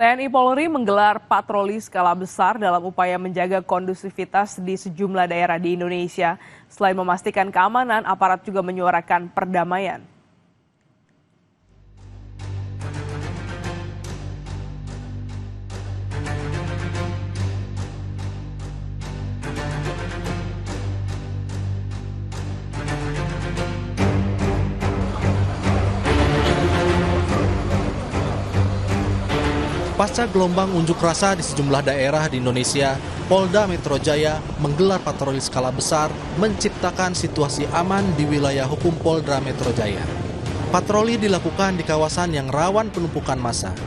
TNI Polri menggelar patroli skala besar dalam upaya menjaga kondusivitas di sejumlah daerah di Indonesia. Selain memastikan keamanan, aparat juga menyuarakan perdamaian. Pasca gelombang unjuk rasa di sejumlah daerah di Indonesia, Polda Metro Jaya menggelar patroli skala besar menciptakan situasi aman di wilayah hukum Polda Metro Jaya. Patroli dilakukan di kawasan yang rawan penumpukan massa.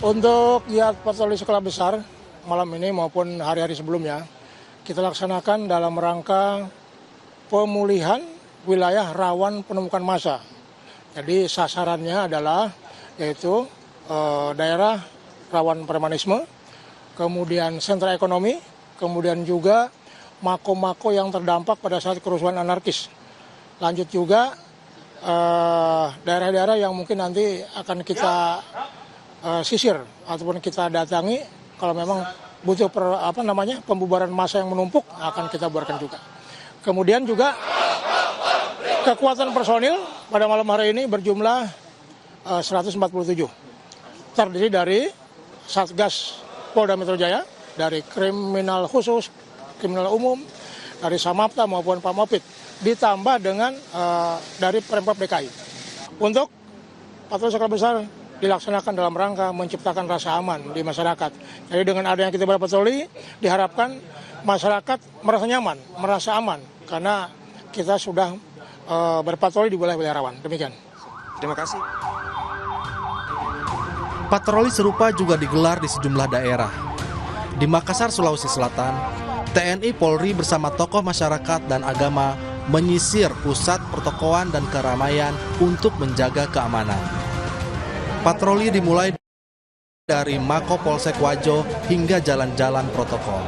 Untuk giat patroli skala besar malam ini maupun hari-hari sebelumnya, kita laksanakan dalam rangka pemulihan wilayah rawan penumpukan massa. Jadi sasarannya adalah yaitu daerah rawan premanisme, kemudian sentra ekonomi, kemudian juga mako-mako yang terdampak pada saat kerusuhan anarkis. Lanjut juga daerah-daerah yang mungkin nanti akan kita sisir ataupun kita datangi kalau memang butuh pembubaran massa yang menumpuk akan kita bubarkan juga. Kemudian juga kekuatan personil pada malam hari ini berjumlah 147. Terdiri dari Satgas Polda Metro Jaya, dari kriminal khusus, kriminal umum, dari Samapta maupun Pamopit, ditambah dengan dari Pemprov DKI. Untuk patroli skala besar dilaksanakan dalam rangka menciptakan rasa aman di masyarakat. Jadi dengan adanya kita berpatroli, diharapkan masyarakat merasa nyaman, merasa aman, karena kita sudah berpatroli di wilayah-wilayah rawan. Demikian. Terima kasih. Patroli serupa juga digelar di sejumlah daerah. Di Makassar, Sulawesi Selatan, TNI Polri bersama tokoh masyarakat dan agama menyisir pusat pertokoan dan keramaian untuk menjaga keamanan. Patroli dimulai dari Mako Polsek Wajo hingga jalan-jalan protokol.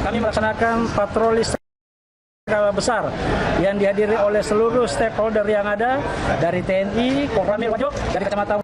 Kami melaksanakan patroli skala besar yang dihadiri oleh seluruh stakeholder yang ada dari TNI, Koramil Wajo, dari Kecamatan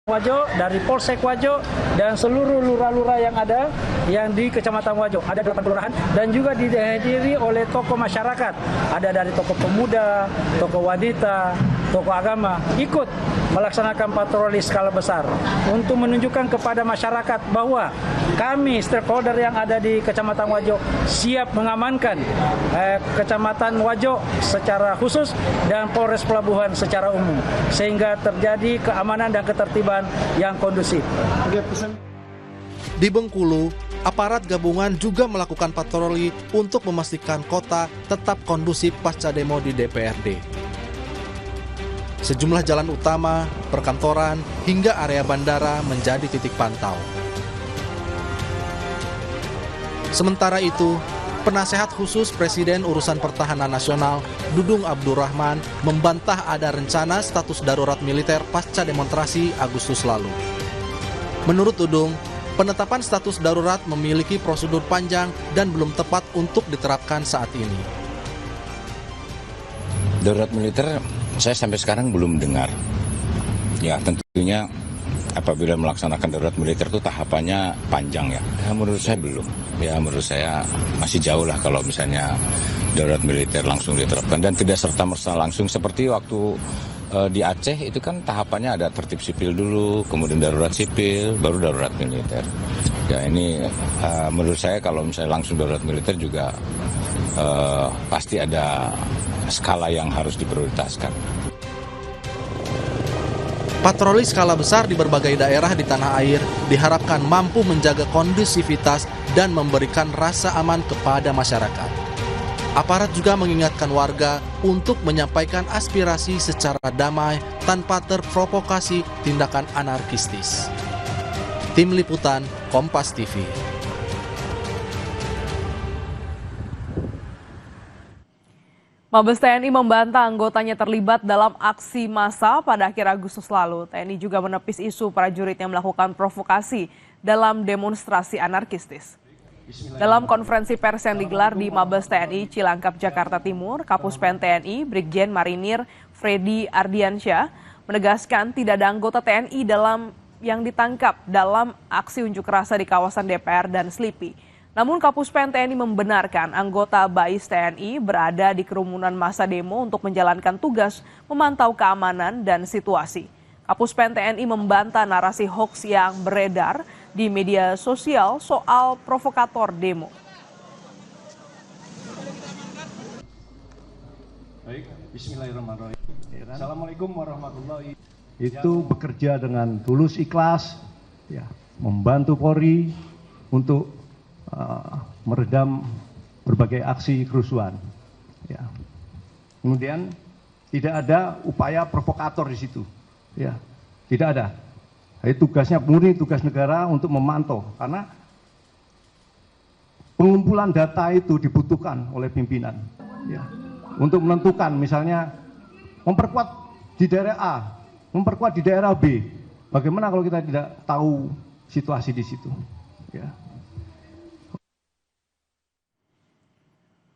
Wajo, dari Polsek Wajo, dan seluruh lurah-lurah yang ada yang di Kecamatan Wajo. Ada 8 kelurahan dan juga dihadiri oleh tokoh masyarakat. Ada dari tokoh pemuda, tokoh wanita, tokoh agama ikut melaksanakan patroli skala besar untuk menunjukkan kepada masyarakat bahwa kami stakeholder yang ada di Kecamatan Wajo siap mengamankan Kecamatan Wajo secara khusus dan Polres Pelabuhan secara umum sehingga terjadi keamanan dan ketertiban yang kondusif. Di Bengkulu, aparat gabungan juga melakukan patroli untuk memastikan kota tetap kondusif pasca demo di DPRD. Sejumlah jalan utama, perkantoran, hingga area bandara menjadi titik pantau. Sementara itu, Penasehat Khusus Presiden Urusan Pertahanan Nasional, Dudung Abdurrahman, membantah ada rencana status darurat militer pasca demonstrasi Agustus lalu. Menurut Dudung, penetapan status darurat memiliki prosedur panjang dan belum tepat untuk diterapkan saat ini. Darurat militer saya sampai sekarang belum dengar. Ya tentunya apabila melaksanakan darurat militer itu tahapannya panjang ya. Menurut saya belum. Ya menurut saya masih jauh lah kalau misalnya darurat militer langsung diterapkan dan tidak serta-merta langsung seperti waktu di Aceh itu kan tahapannya ada tertib sipil dulu, kemudian darurat sipil, baru darurat militer. Ya ini menurut saya kalau misalnya langsung darurat militer juga pasti ada skala yang harus diprioritaskan. Patroli skala besar di berbagai daerah di tanah air diharapkan mampu menjaga kondusivitas dan memberikan rasa aman kepada masyarakat. Aparat juga mengingatkan warga untuk menyampaikan aspirasi secara damai tanpa terprovokasi tindakan anarkistis. Tim Liputan, Kompas TV. Mabes TNI membantah anggotanya terlibat dalam aksi massa pada akhir Agustus lalu. TNI juga menepis isu prajurit yang melakukan provokasi dalam demonstrasi anarkistis. Dalam konferensi pers yang digelar di Mabes TNI Cilangkap, Jakarta Timur, Kapuspen TNI Brigjen Marinir Freddy Ardiansyah menegaskan tidak ada anggota TNI yang ditangkap dalam aksi unjuk rasa di kawasan DPR dan Slipi. Namun Kapus Pen TNI membenarkan anggota BAIS TNI berada di kerumunan massa demo untuk menjalankan tugas memantau keamanan dan situasi. Kapus Pen TNI membantah narasi hoaks yang beredar di media sosial soal provokator demo. Baik, bismillahirrahmanirrahim. Assalamualaikum warahmatullahi wabarakatuh. Itu bekerja dengan tulus ikhlas, ya, membantu Polri untuk meredam berbagai aksi kerusuhan. Ya. Kemudian tidak ada upaya provokator di situ, ya, tidak ada. Jadi tugasnya murni tugas negara untuk memantau, karena pengumpulan data itu dibutuhkan oleh pimpinan, ya, untuk menentukan misalnya memperkuat di daerah A, memperkuat di daerah B. Bagaimana kalau kita tidak tahu situasi di situ? Ya.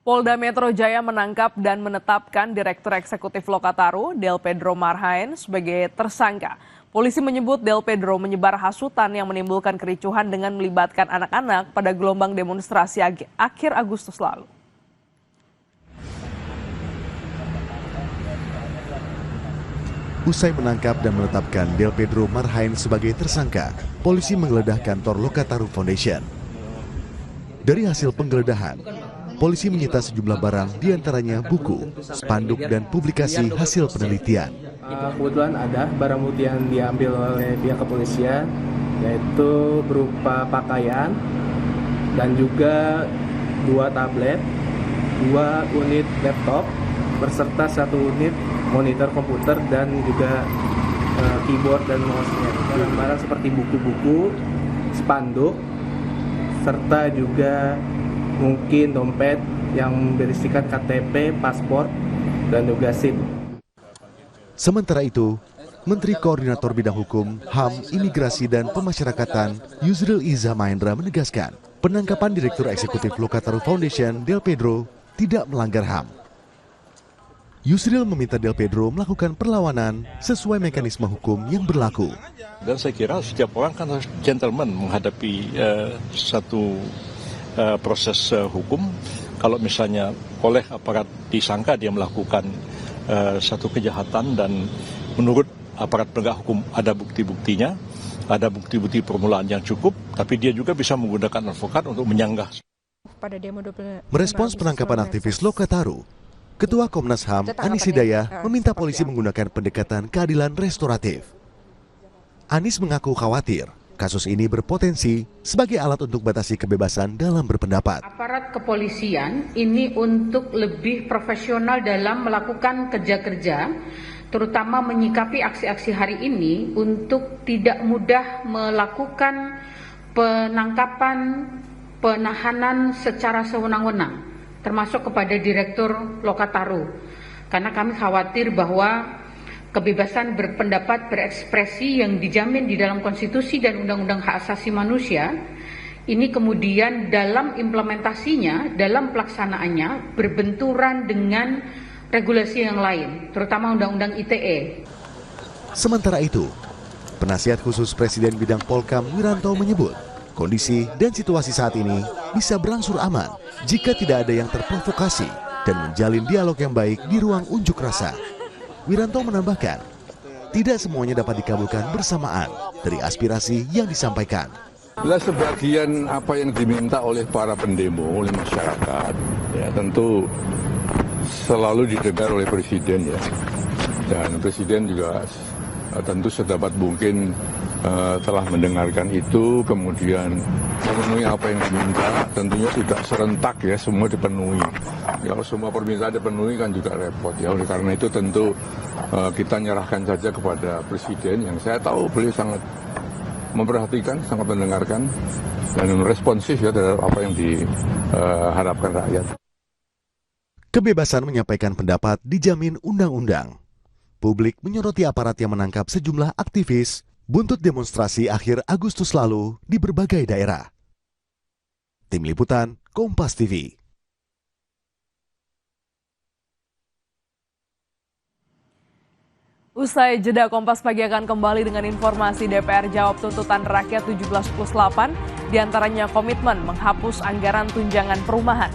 Polda Metro Jaya menangkap dan menetapkan Direktur Eksekutif Lokataru, Del Pedro Marhain, sebagai tersangka. Polisi menyebut Del Pedro menyebar hasutan yang menimbulkan kericuhan dengan melibatkan anak-anak pada gelombang demonstrasi akhir Agustus lalu. Usai menangkap dan menetapkan Del Pedro Marhain sebagai tersangka, polisi menggeledah kantor Lokataru Foundation. Dari hasil penggeledahan, polisi menyita sejumlah barang, diantaranya buku, spanduk, dan publikasi hasil penelitian. Kebetulan ada barang bukti yang diambil oleh pihak kepolisian, yaitu berupa pakaian dan juga 2 tablet, 2 unit laptop, beserta 1 unit monitor komputer dan juga keyboard dan mouse-nya. Barang seperti buku-buku, spanduk, serta juga mungkin dompet yang berisikan KTP, paspor, dan juga SIM. Sementara itu, Menteri Koordinator Bidang Hukum, HAM, Imigrasi, dan Pemasyarakatan Yusril Iza Mahendra menegaskan penangkapan Direktur Eksekutif Lokataru Foundation Del Pedro tidak melanggar HAM. Yusril meminta Del Pedro melakukan perlawanan sesuai mekanisme hukum yang berlaku. Dan saya kira setiap orang kan harus gentleman menghadapi satu proses hukum. Kalau misalnya oleh aparat disangka dia melakukan satu kejahatan dan menurut aparat penegak hukum ada bukti-buktinya, ada bukti-bukti permulaan yang cukup, tapi dia juga bisa menggunakan advokat untuk menyanggah. Merespons penangkapan aktivis Lokataru, Ketua Komnas HAM Anies Hidayah meminta polisi menggunakan pendekatan keadilan restoratif. Anies mengaku khawatir kasus ini berpotensi sebagai alat untuk batasi kebebasan dalam berpendapat. Aparat kepolisian ini untuk lebih profesional dalam melakukan kerja-kerja, terutama menyikapi aksi-aksi hari ini untuk tidak mudah melakukan penangkapan, penahanan secara sewenang-wenang, termasuk kepada Direktur Lokataru. Karena kami khawatir bahwa kebebasan berpendapat, berekspresi yang dijamin di dalam konstitusi dan undang-undang hak asasi manusia, ini kemudian dalam implementasinya, dalam pelaksanaannya, berbenturan dengan regulasi yang lain, terutama undang-undang ITE. Sementara itu, Penasihat Khusus Presiden Bidang Polkam Wiranto menyebut, kondisi dan situasi saat ini bisa berangsur aman jika tidak ada yang terprovokasi dan menjalin dialog yang baik di ruang unjuk rasa. Wiranto menambahkan, tidak semuanya dapat dikabulkan bersamaan dari aspirasi yang disampaikan. Bila sebagian apa yang diminta oleh para pendemo, oleh masyarakat, ya tentu selalu didengar oleh Presiden ya. Dan Presiden juga tentu sedapat mungkin telah mendengarkan itu, kemudian memenuhi apa yang diminta, tentunya tidak serentak ya, semua dipenuhi. Kalau semua permintaan dipenuhi kan juga repot ya, oleh karena itu tentu kita nyerahkan saja kepada Presiden yang saya tahu beliau sangat memperhatikan, sangat mendengarkan, dan responsif ya terhadap apa yang diharapkan rakyat. Kebebasan menyampaikan pendapat dijamin undang-undang. Publik menyoroti aparat yang menangkap sejumlah aktivis buntut demonstrasi akhir Agustus lalu di berbagai daerah. Tim Liputan, Kompas TV. Usai jeda, Kompas Pagi akan kembali dengan informasi DPR jawab tuntutan rakyat 17+8, diantaranya komitmen menghapus anggaran tunjangan perumahan.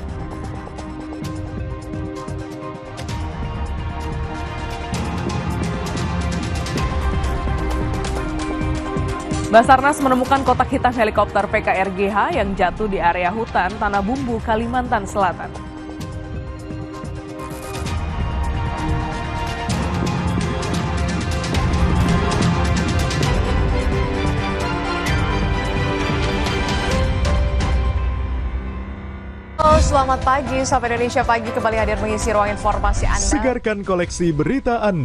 Basarnas menemukan kotak hitam helikopter PKRGH yang jatuh di area hutan Tanah Bumbu, Kalimantan Selatan. Selamat pagi, Sahabat Indonesia Pagi kembali hadir mengisi ruang informasi Anda. Segarkan koleksi berita Anda.